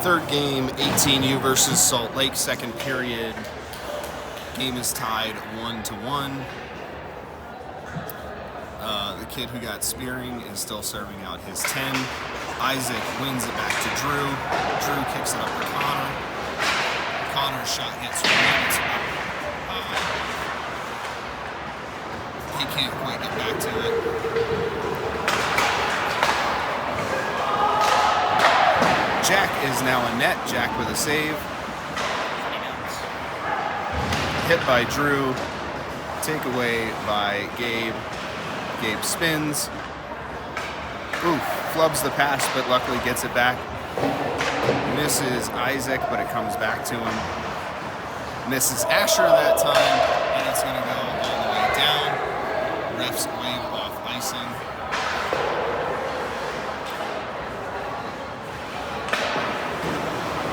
Third game, 18U versus Salt Lake, second period. Game is tied 1-1. The kid who got spearing is still serving out his 10. Isaac wins it back to Drew. Drew kicks it up to Connor. Connor's shot hits right. He can't quite get back to it. Jack is now a net. Jack with a save. Hit by Drew. Takeaway by Gabe. Gabe spins. Oof, flubs the pass, but luckily gets it back. Misses Isaac, but it comes back to him. Misses Asher that time, and it's going to go all the way down. Refs wave off icing.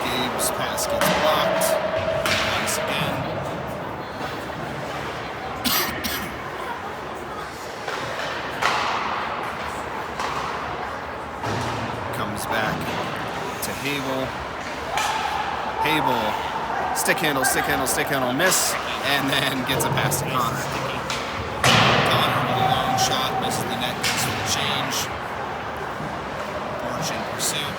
Gabe's pass gets blocked. Ice again. Comes back to Hable. Hable, stick handle, miss, and then gets a pass to Connor. Connor with a long shot, misses the net, goes for the change. Porch in pursuit.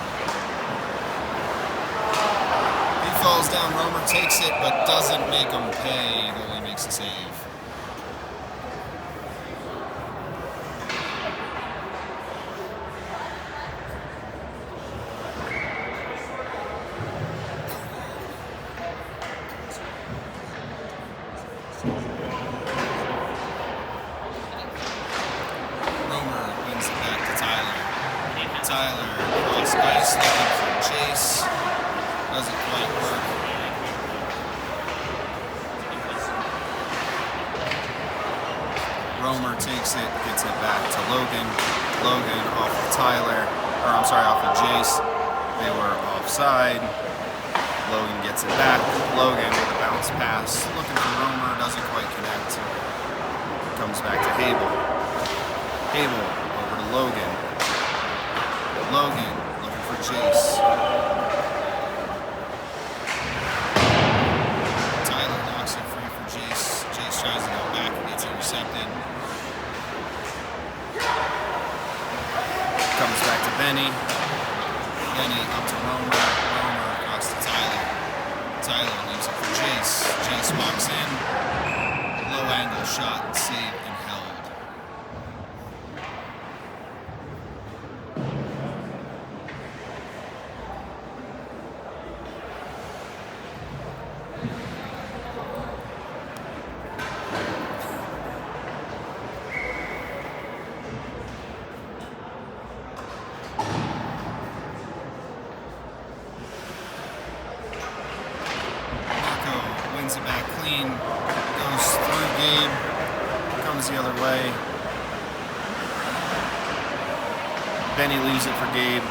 He falls down, Romer takes it, but doesn't make him pay. Goalie makes a save. Romer wins it back to Tyler. Tyler cross ice looking for Chase. Doesn't quite work. Romer takes it, gets it back to Logan. Logan off of Tyler, or I'm sorry, off of Jace. They were offside. Logan gets it back. Logan with a bounce pass. Looking for Romer, doesn't quite connect. Comes back to Hable. Hable over to Logan. Logan looking for Jace. Tyler knocks it free for Jace. Jace tries to go back and gets intercepted. Comes back to Benny. Benny up to Romer. Romer across to Tyler. Tyler leaves it for Jace. Jace walks in. Low angle shot, saved and held. Wins it back clean, goes through Gabe, comes the other way. Benny leaves it for Gabe.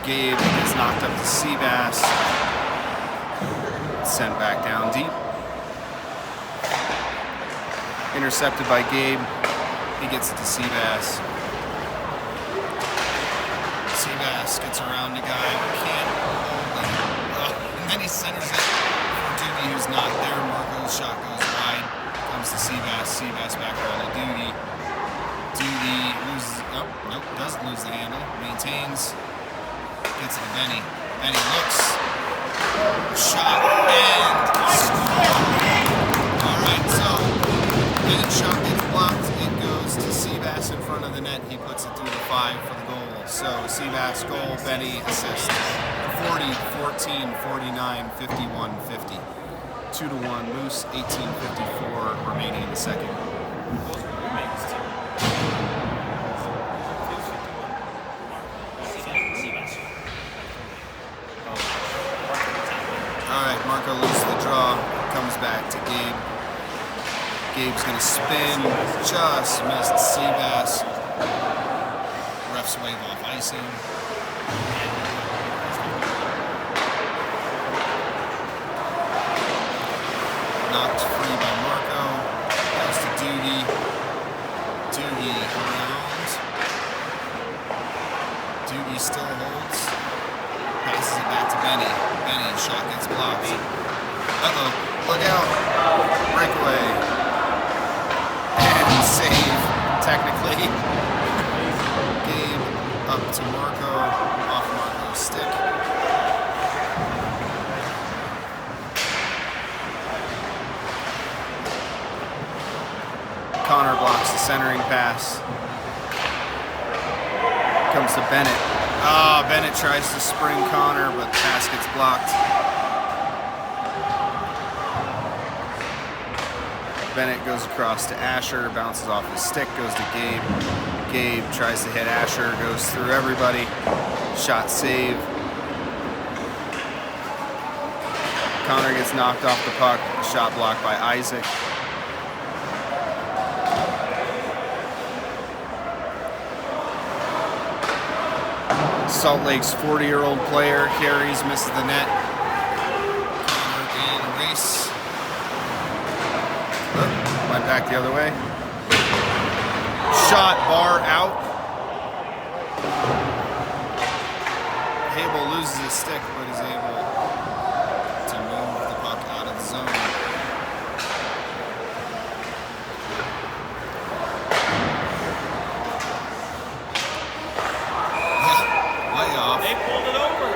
Gabe is knocked up to Seabass. Sent back down deep. Intercepted by Gabe. He gets it to Seabass. Seabass gets around the guy, can't hold it. And then he centers it. Duty who's not there. Marco's shot goes wide. Comes to Seabass. Seabass back on to Duty. Duty loses. Oh, nope, doesn't lose the handle. Maintains. Gets it to Benny. Benny looks. Shot and score. Alright, so Bennett's shot gets blocked. It goes to Seabass in front of the net. He puts it through the 5 for the goal. So Seabass goal, Benny assist. 40, 14, 49, 51, 50. 2-1 Moose, 18:54 remaining in the second. Alright, Marco loses the draw, comes back to Gabe. Gabe's gonna spin, just missed Seabass. Refs wave off icing. Knocked free by Marco. Goes to Duty. Duty around. Duty still holds. Passes it back to shot gets blocked. Uh-oh, look out. Breakaway. And save, technically. Gabe up to Marco, off Marco's stick. Connor blocks the centering pass. Comes to Bennett. Bennett tries to spring Connor, but the pass gets blocked. Bennett goes across to Asher, bounces off his stick, goes to Gabe. Gabe tries to hit Asher, goes through everybody. Shot save. Connor gets knocked off the puck. Shot blocked by Isaac. Salt Lake's 40-year-old player carries, misses the net. Connor in a race. Went back the other way. Shot, bar out. Hable loses his stick, but is able to move the puck out of the zone. Way off. They pulled it over.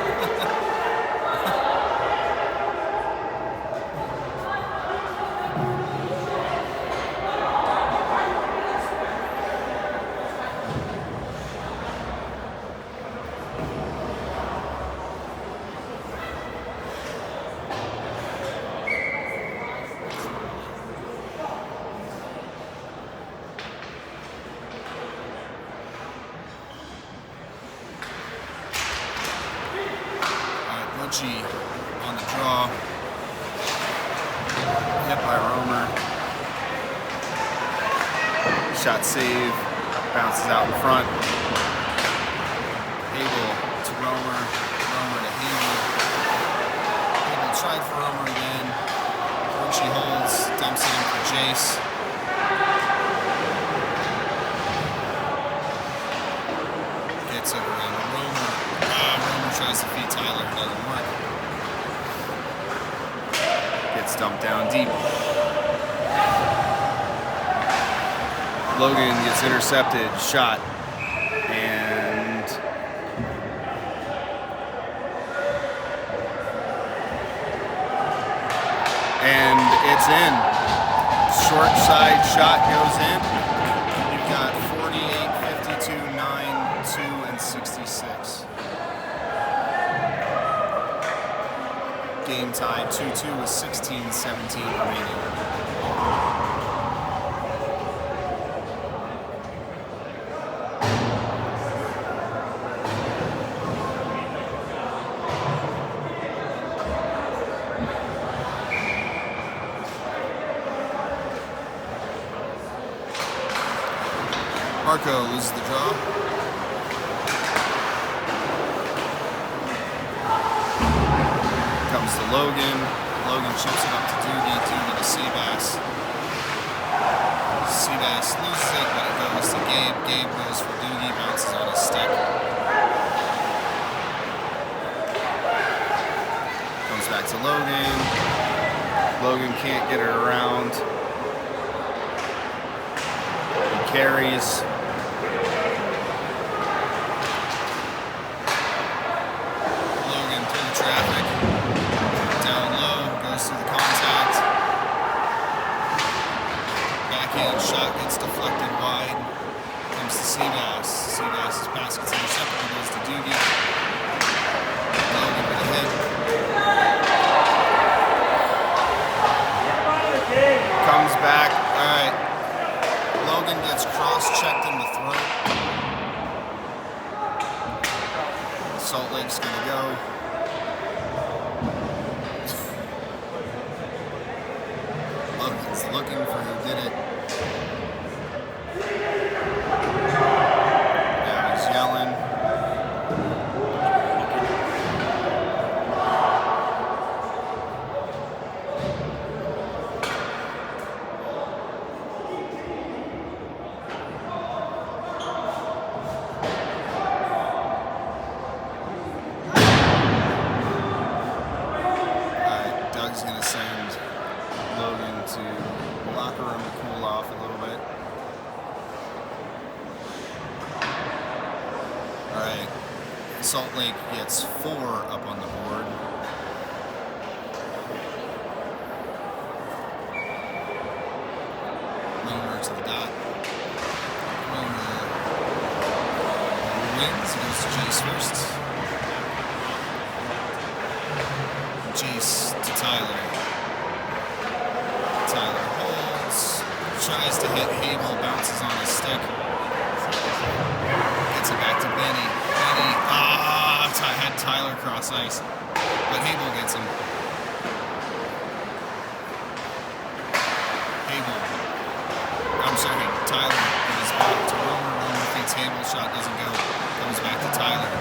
On the draw. Hit by Romer. Shot save. Bounces out in front. Hable to Romer. Romer to Hable. Hable tried for Romer again. Richie holds. Dumps it in for Jace. Gets it around to Romer. Romer tries to feed Tyler. It doesn't work. Gets dumped down deep. Logan gets intercepted, shot, and it's in. Short side shot goes in. You've got 48, 52, 9, 2, and 66. Game tied 2-2 with 16-17 remaining. Marco loses the draw. Comes to Logan. Logan chips it up to Doogie. Doogie to Seabass. Seabass loses it, but it goes to Gabe. Gabe goes for Doogie, bounces on his stick. Comes back to Logan. Logan can't get it around. He carries. Logan through the traffic. Down low, goes through the contact. Backhand shot gets deflected wide. Comes to Seabass. Seabass's pass gets intercepted, goes to Doogie. Logan with a hit. Comes back. Alright. Logan gets cross-checked in the throat. Salt Lake's gonna go. Salt Lake gets 4 up on the board. Romer to the dot. Romer wins. Goes to Jace first. Jace to Tyler. Tyler holds. Tries to hit Hable. Bounces on his stick. Gets it back to Benny. Benny. Had Tyler cross ice. But Hable gets him. Hable. I'm sorry. Tyler goes back to Romer. Romer thinks Hable shot doesn't go. Comes back to Tyler.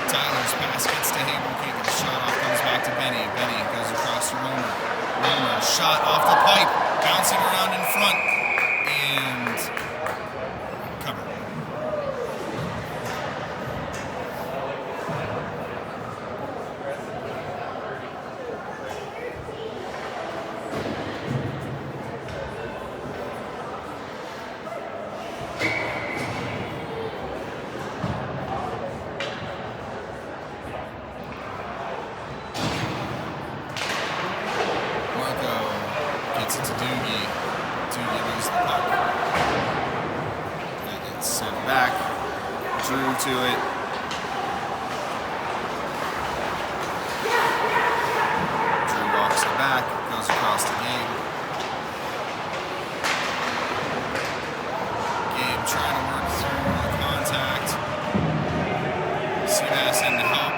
Tyler's pass gets to Hable. Can't get the shot off. Comes back to Benny. Benny goes across to Romer. Romer. Shot off the pipe. Bouncing around in front. And cover. To it. Drew walks it back, goes across the Gabe. Gabe trying to work through the contact. Seabass in to help.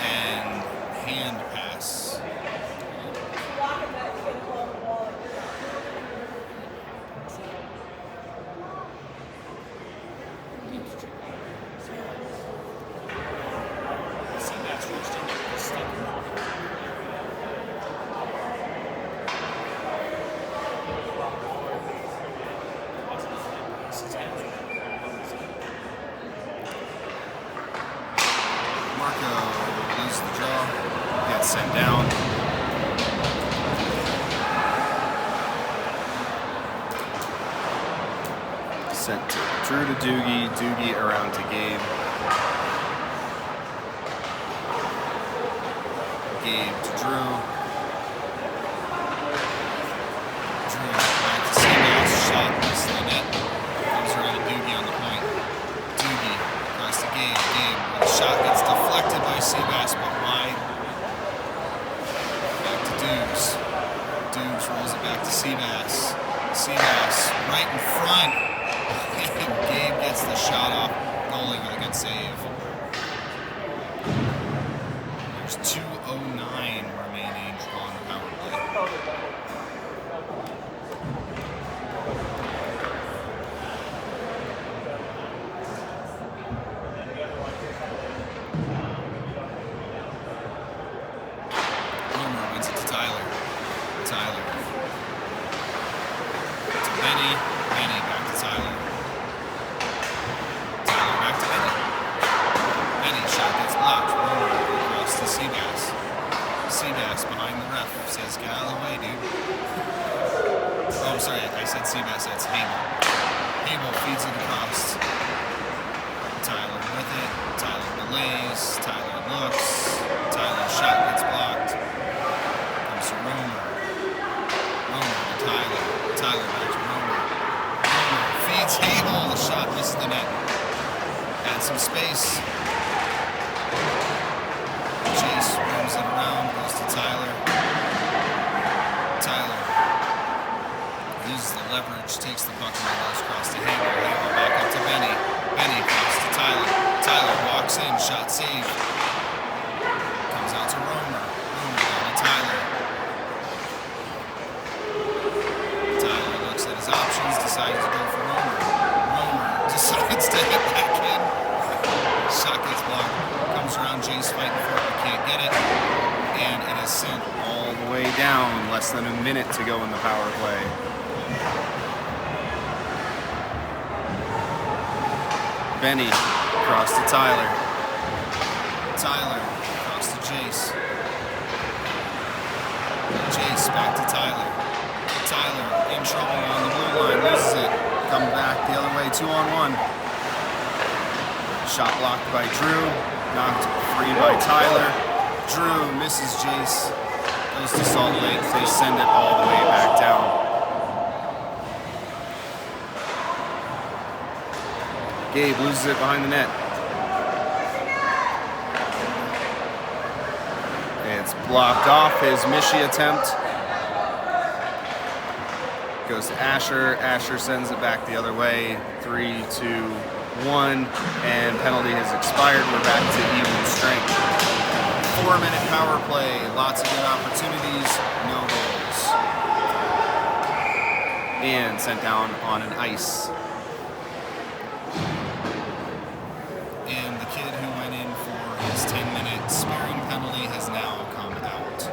And hand pass. Marco loses the draw, gets sent down. Sent to Drew to Doogie, Doogie around to Gabe. Gabe to Drew. Drew back to Seabass, shot missed the net. Comes around to Doogie on the point. Doogie across to Gabe. Gabe, the shot gets deflected by Seabass, but wide. Back to Dukes. Dukes rolls it back to Seabass. Seabass right in front. And Gabe gets the shot off. Goalie with a good save. There's 2:09 remaining on the power play. Romer wins it to Tyler. Tyler to Benny. Benny back to Tyler. Tyler back to Benny. Benny shot gets blocked. Romer across to Seabass. Seabass behind the ref says, "Get out of the way, dude." Oh, I'm sorry, I said Seabass. That's Hable. Hable feeds it across. Tyler with it. Tyler delays. Tyler looks. Tyler's shot gets blocked. Comes to Romer. Romer to Tyler. Tyler back to Romer. Romer feeds Hable. The shot misses the net. Add some space. Chase moves it around, goes to Tyler. Tyler uses the leverage, takes the puck and goes across to Hable. Hable back up to Benny. Benny across to Tyler. Tyler walks in, shot save. Comes out to Romer. Romer down to Tyler. Tyler looks at his options, decides to go for Romer. Romer decides to hit that kid. Shot gets blocked. Comes around, Jace fighting for it, but can't get it. And it is sent all the way down. Less than a minute to go in the power play. Benny across to Tyler. Tyler across to Jace. Jace back to Tyler. Tyler in trouble on the blue line, loses it. Come back the other way, 2-on-1. Shot blocked by Drew. Knocked free by Tyler. Drew misses Jace. Goes to Salt Lake. They send it all the way back down. Gabe loses it behind the net. It's blocked off his Mishi attempt. Goes to Asher. Asher sends it back the other way. 3, 2, 1. And penalty has expired. We're back to even strength. 4-minute power play. Lots of good opportunities. No goals. And sent down on an ice. And the kid who went in for his 10-minute sparing penalty has now come out.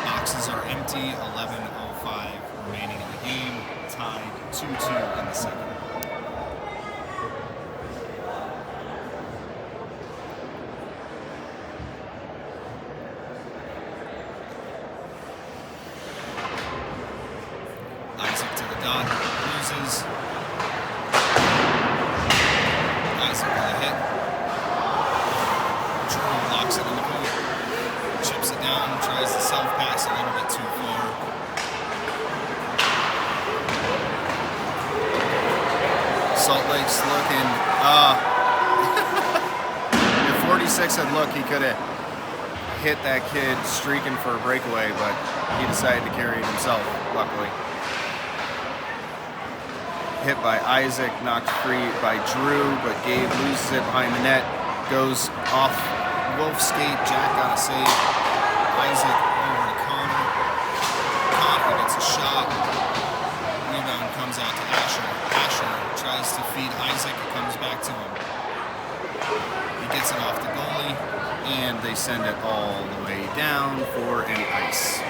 Boxes are empty, 11:05 remaining in the game, tied 2-2 in the second. Isaac to the dot, loses. Isaac with a hit. Drew locks it in the pool. Chips it down, tries to self-pass a little bit too far. Salt Lake's looking. If 46 had looked, he could have hit that kid streaking for a breakaway, but he decided to carry it himself, luckily. Hit by Isaac, knocked free by Drew, but Gabe loses it behind the net. Goes off Wolf's skate. Jack got a save. Isaac over to Connor. Connor gets a shot. Rebound comes out to Asher. Asher tries to feed Isaac. It comes back to him. He gets it off the goalie, and they send it all the way down for an ice.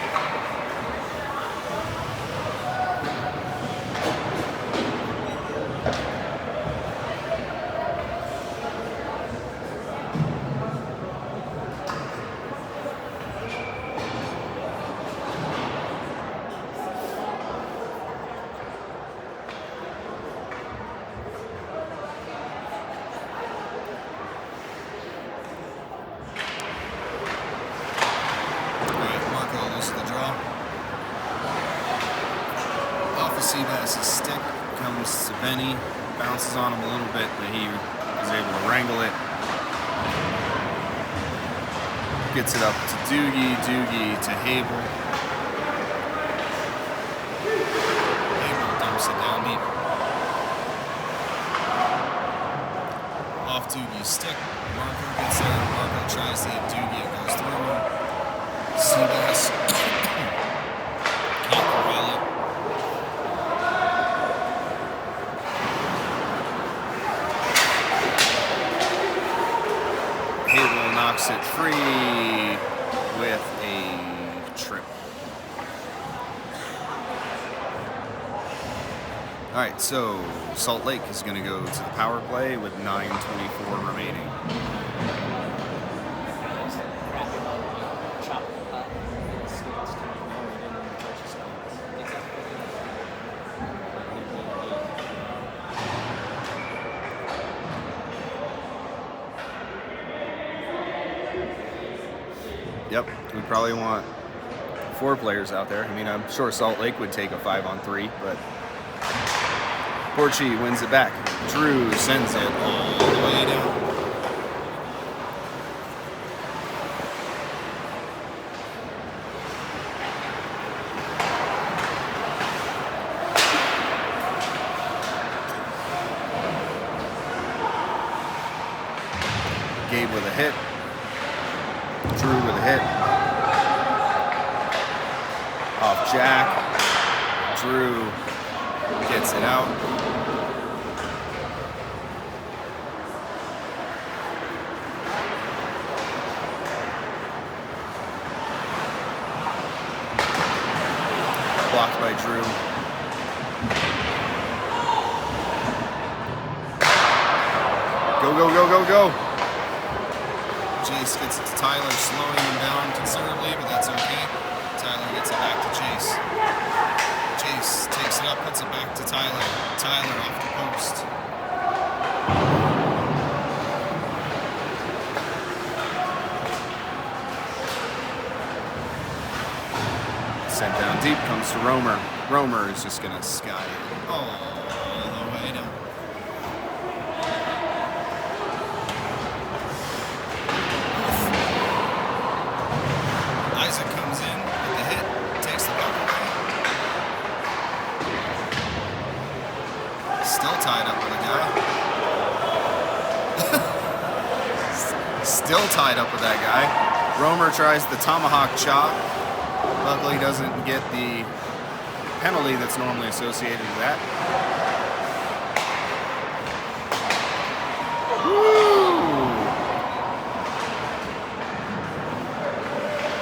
Seabass's stick comes to Benny, bounces on him a little bit, but he is able to wrangle it. Gets it up to Doogie, Doogie to Hable. Hable dumps it down deep. Off Doogie's stick, Marco gets there, Marco tries to hit Doogie, it goes through him. Seabass can't corral it. Knocks it free with a trip. All right, so Salt Lake is going to go to the power play with 9:24 remaining. Yep, we probably want 4 players out there. I mean, I'm sure Salt Lake would take a 5-on-3, but Porchi wins it back. Drew sends it all the way down. Gabe with a hit. Drew with a hit. Off Jack. Drew gets it out. Blocked by Drew. Go, go, go, go, go. Jace gets it to Tyler, slowing him down considerably, but that's okay. Tyler gets it back to Jace. Jace takes it up, puts it back to Tyler. Tyler off the post. deep, comes to Romer. Romer is just going to sky it. All the way down. Isaac comes in with the hit, takes the puck away. Still tied up with a guy. Still tied up with that guy. Romer tries the tomahawk chop. Luckily doesn't get the penalty that's normally associated with that. Woo!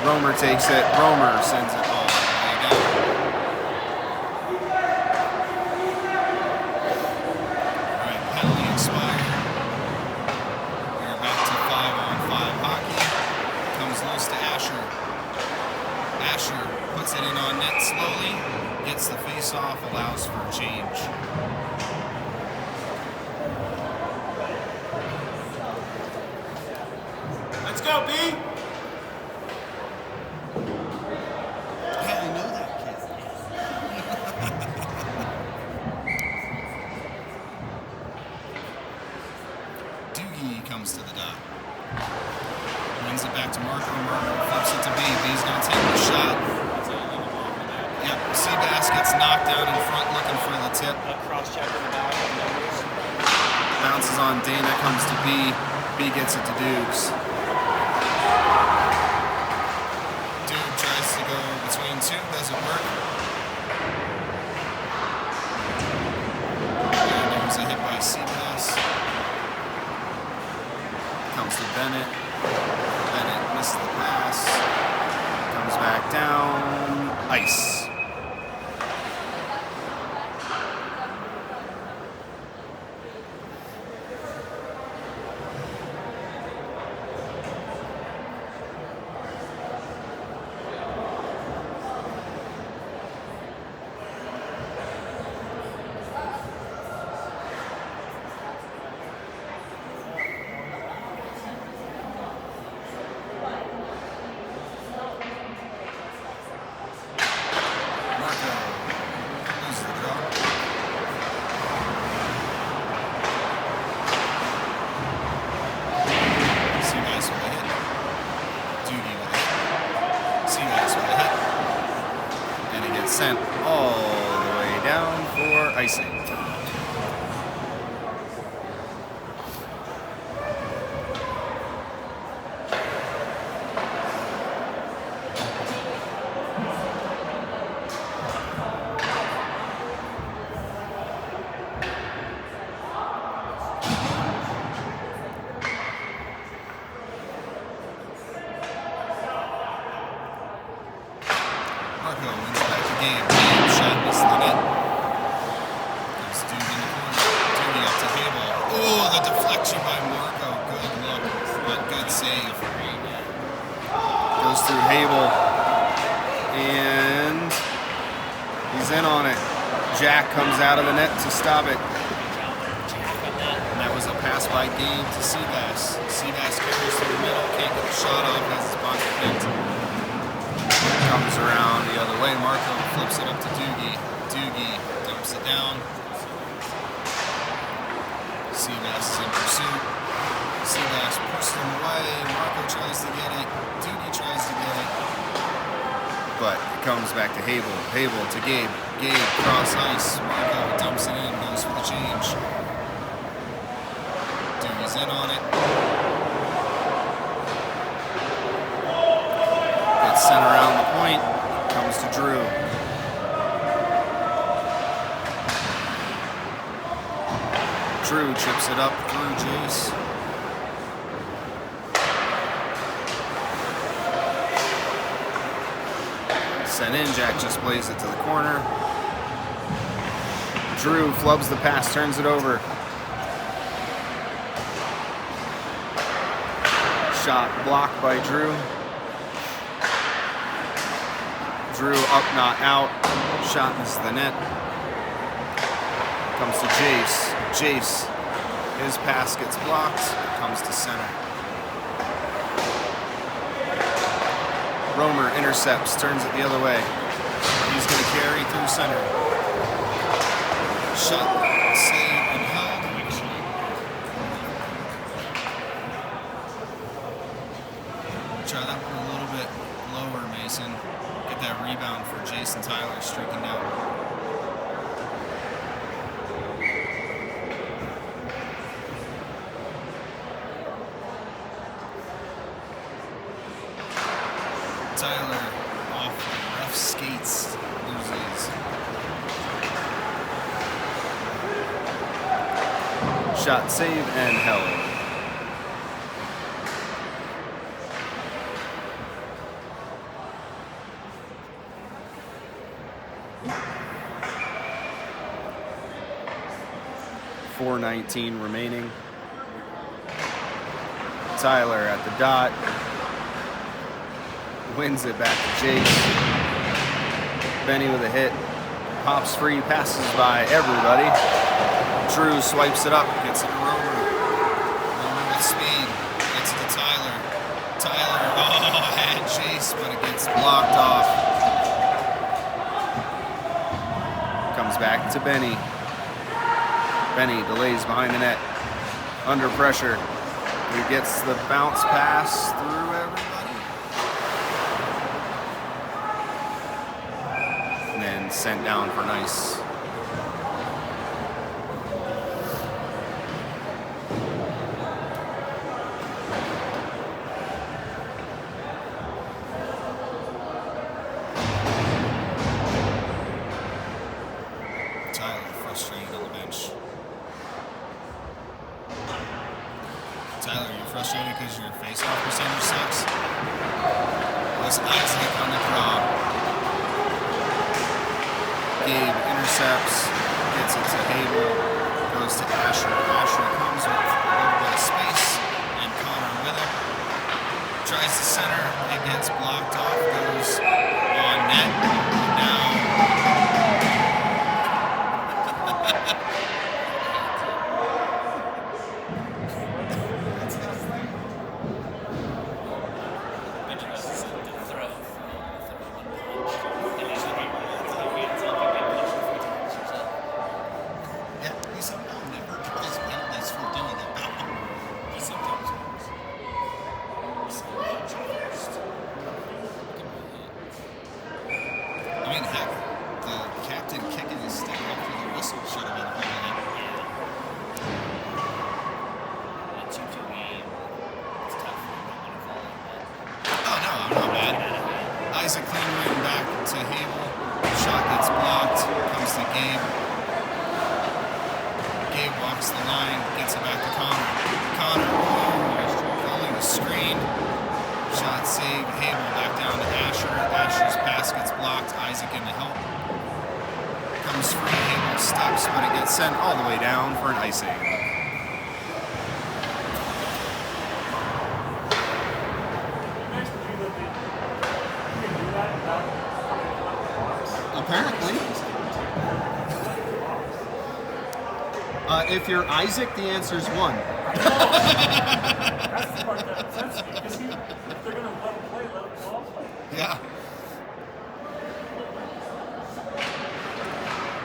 Romer takes it. Romer sends it all the way down. All right, penalty expired. We're back to 5-on-5 hockey. Comes loose to Asher. Asher puts it in on net slowly, gets the face-off, allows for a change. Let's go, B! Yeah, I know that kid. Doogie comes to the dot. Wins it back to Marco. Marco flips it to B. B's going to take the shot. Yep, Seabass gets knocked out in front looking for the tip. Cross-check in the back. Bounces on Dana, comes to B. B gets it to Dukes. Duke tries to go between two, doesn't work. And there was a hit by Seabass. Comes to Bennett. Bennett misses the pass. Comes back down. Ice. Sent all the way down for icing. Marco wins back the game. Shot misses the net. There's Duke in the corner. Duke up to Hable. Oh, the deflection by Marco. Good look, but good save. Goes through Hable. And he's in on it. Jack comes out of the net to stop it. And that was a pass by Game to Seabass. Seabass carries to the middle, can't get the shot off, has his body picked. Comes around the other way. Marco flips it up to Doogie. Doogie dumps it down. Seabass is in pursuit. Seabass pushes him away. Marco tries to get it. Doogie tries to get it. But it comes back to Hable. Hable to Gabe. Gabe cross ice. Marco dumps it in. Goes for the change. Doogie's in on it. Sent around the point, comes to Drew. Drew chips it up through Jace. Sent in, Jack just plays it to the corner. Drew flubs the pass, turns it over. Shot blocked by Drew. Drew up, not out. Shot misses the net. Comes to Jace. Jace, his pass gets blocked. Comes to center. Romer intercepts, turns it the other way. He's going to carry through center. Shot, save, and held. Try that one a little bit lower, Mason. Get that rebound for Jason Tyler streaking down. Tyler off rough skates, loses. Shot, save, and held. .419 remaining. Tyler at the dot. Wins it back to Jace. Benny with a hit. Pops free, passes by everybody. Drew swipes it up, gets it to Romer. Romer with speed, gets it to Tyler. Tyler, oh, had Chase, but it gets blocked off. Comes back to Benny. Benny delays behind the net. Under pressure. He gets the bounce pass through everybody. And then sent down for nice. Tyler frustrated on the bench. Tyler, you're frustrated because your face-off percentage sucks? Was Isaac on the draw. Gabe intercepts, gets it to Hable, goes to Asher. Asher comes with a little bit of space, and Connor with him. Tries to center, it gets blocked off, goes on net. Now I mean, heck, the captain kicking his stick after the whistle should have been holding it. A 2-2 game. It's tough. Oh, no, I'm not mad. Isaac clean right back to Hable. Shot gets blocked. Comes to Gabe. Gabe walks the line. Gets it back to Connor. Connor, holding the screen. Shot save. Hable back down to Asher. Asher's pass gets blocked. Isaac in to help. Comes free. Hable steps, but it gets sent all the way down for an icing. Apparently. If you're Isaac, the answer is 1. That's the part that upsets me, because if they're going to let him play, let him play. Yeah.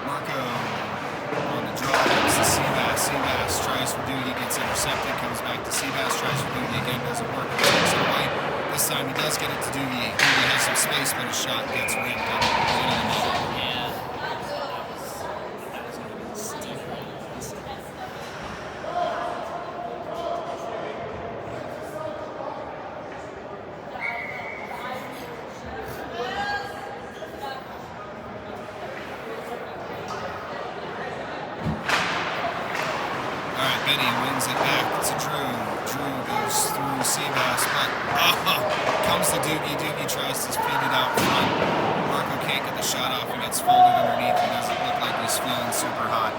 Marco on the draw comes to Seabass. Seabass tries for Doogie, gets intercepted, comes back to Seabass, tries for Doogie again, doesn't work, takes it away. This time he does get it to Doogie. Doogie has some space, but his shot gets ripped up. Yeah. That was going to be steep. Alright, Benny wins it back to Drew. Drew goes through Seabass, but comes to Doogie. Doogie tries to feed it out front. Marco can't get the shot off and gets folded underneath. He doesn't look like he's feeling super hot.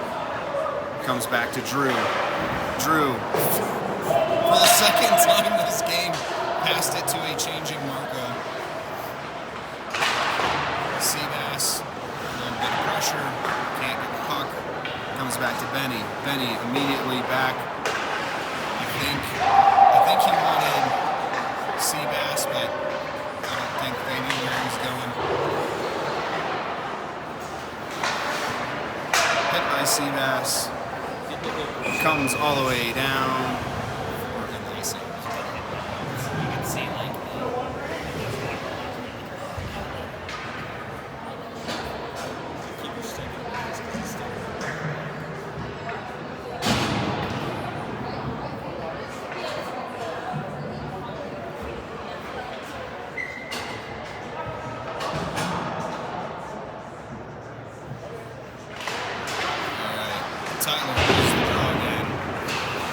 Comes back to Drew. Drew. For the second time this game, passed it to a changing Marco. Seabass, a little bit of pressure, can't get the puck. Comes back to Benny. Benny immediately back. I think he wanted Seabass, but I don't think they knew where he was going. Seabass. Comes all the way down. And racing. You can see like keep your stick in place because it's still. Alright. Tyler loses the draw again.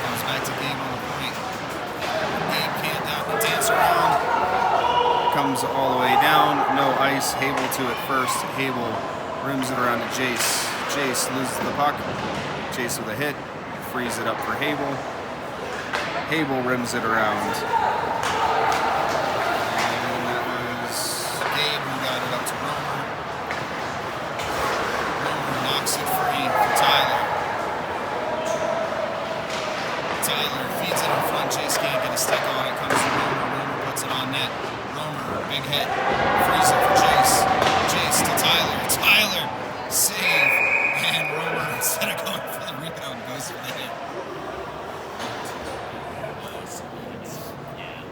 Comes back to Gabe on the point. Gabe can't dance around. Comes all the way down. No ice. Hable to it first. Hable rims it around to Jace. Jace loses the puck. Jace with a hit. Frees it up for Hable. Hable rims it around. And that was Gabe who got it up to Romer. Romer knocks it free for Tyler. Tyler feeds it in front. Jace can't get a stick on it. Comes to Romer. Romer puts it on net. Romer, big hit. Frees it for Jace. Jace to Tyler. Tyler, save. And Romer, instead of going for the rebound, goes for the hit. Yeah.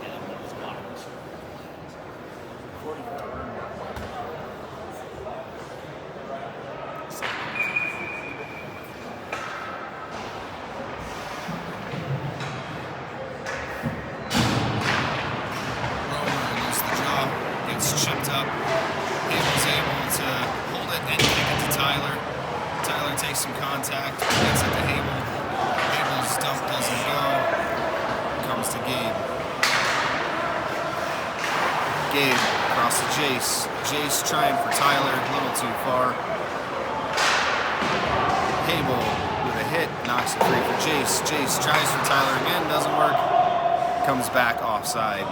Yeah, that was blocked. 45. Romer loses the draw, gets chipped up. Hable's able to hold it and kick it to Tyler. Tyler takes some contact, gets it to Hable. Hable's dump doesn't go. Comes to Gabe. Gabe across to Jace. Jace trying for Tyler. A little too far. Hable with a hit. Knocks it free for Jace. Jace tries for Tyler again. Doesn't work. Comes back offside.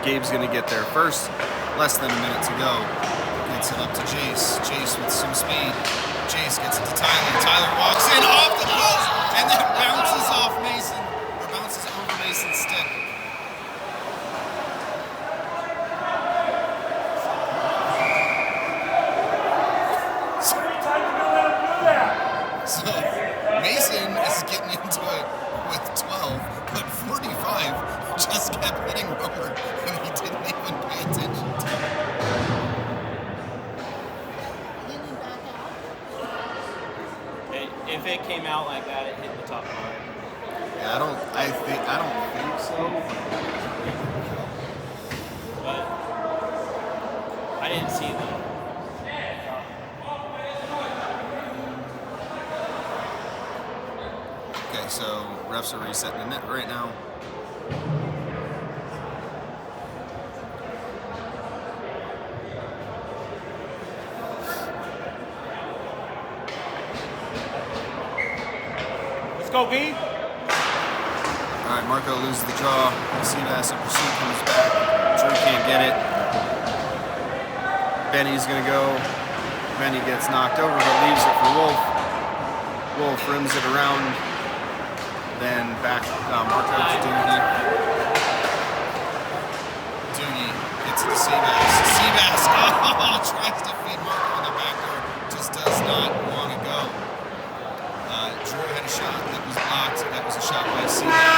Gabe's going to get there first. Less than a minute to go. Gets it up to Jace. Jace with some speed. Jace gets it to Tyler. Tyler walks in off the post and then bounces off Mason, or bounces over Mason's stick. Every time you go let him do that. So Mason is getting into it with 12, but 45 just kept hitting Romer and he didn't even pay attention to it. If it came out like that, it hit the top bar. Yeah, I don't think so. But I didn't see that. Okay, so refs are resetting the net right now. Let's go, B. All right, Marco loses the draw. Seabass in pursuit comes back. Drew can't get it. Benny's gonna go. Benny gets knocked over, but leaves it for Wolf. Wolf rims it around. Then back Marco to Doogie. Doogie gets it to Seabass. Seabass, oh, tries to feed Marco on the backdoor, just does not want to go. Drew had a shot that was blocked. That was a shot by Seabass.